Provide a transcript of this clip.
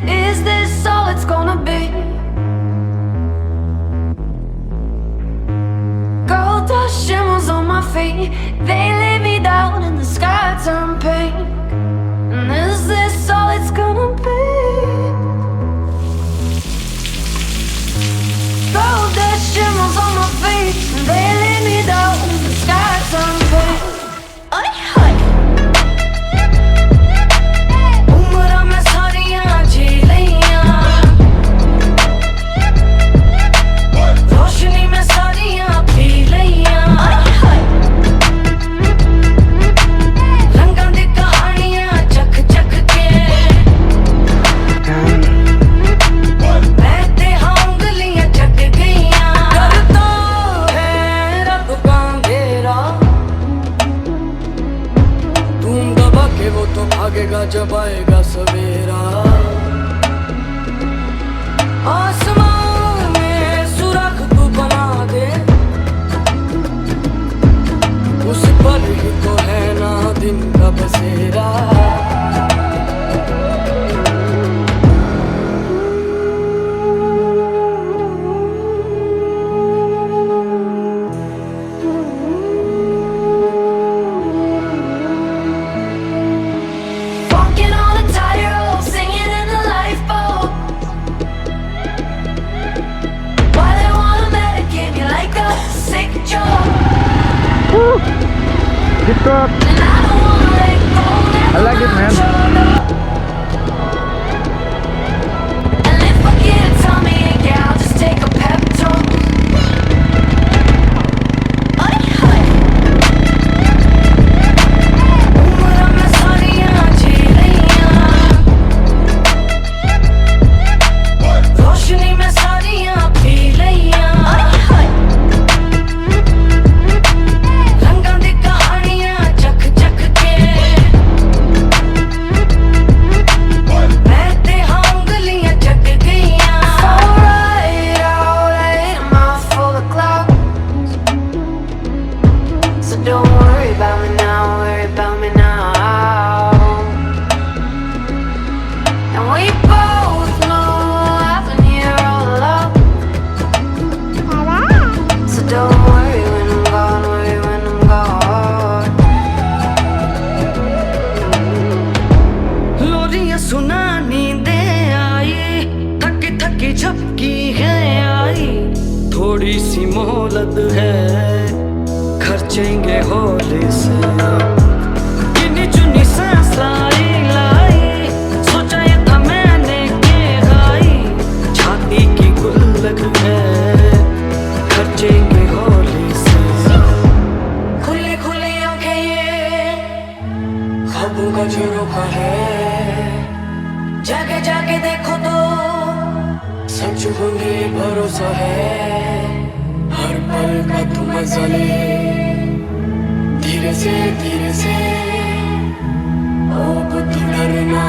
Is this all it's gonna be? Gold dust shimmers on my feet. They lay me down and the sky turned pink. And is this all it's gonna be? Gold dust shimmers on my feet. They lay me down and the sky turned pink. उम्र में सारियां जी लियां, रोशनी में सारियां P लियां, रंगां दी कहानियां चख चख के बहते हाँ उंगलियां चट गईयां। करता है रब का अंधेरा, तुम दबा के वो तो भागेगा जब आएगा सवेरा। आसमान में सुराख तू बना दे, उस पर ही तो है ना दिन का बसेरा। Walking on a tightrope, singing in the lifeboat. Why they wanna medicate me like a sick joke? Good job. And I don't wanna let go, I like it, man. And if I get a tummy ache, yeah, I'll just take a pep talk. उम्र में सारियां जी लियां, रोशनी में सारियां P लियां, रंगां दी कहानियां चख चख के बहते हाँ उंगलियां चट गईयां। Alright, alright, I'm out for the clouds, so don't worry about me now, worry about me now. And we both know I've been here all along, so don't worry when I'm gone, worry when I'm gone. लोरियां सुना नींदें आई, थकी थकी झपकी है आई, थोड़ी सी मोहलत है खर्चेंगे होली से। गिनी चुनी सांस लाई लाई, सोचा ये था मैंने के गाई, छाती की गुल्लक है खर्चेंगे होली से। खुली खुली आंखें ये ख्वाबों का झरोखा है, जाके जाके देखो तो सच होंगे भरोसा है। हर पल का तुम मजा ले, धीरे से ओ अब तू डरना।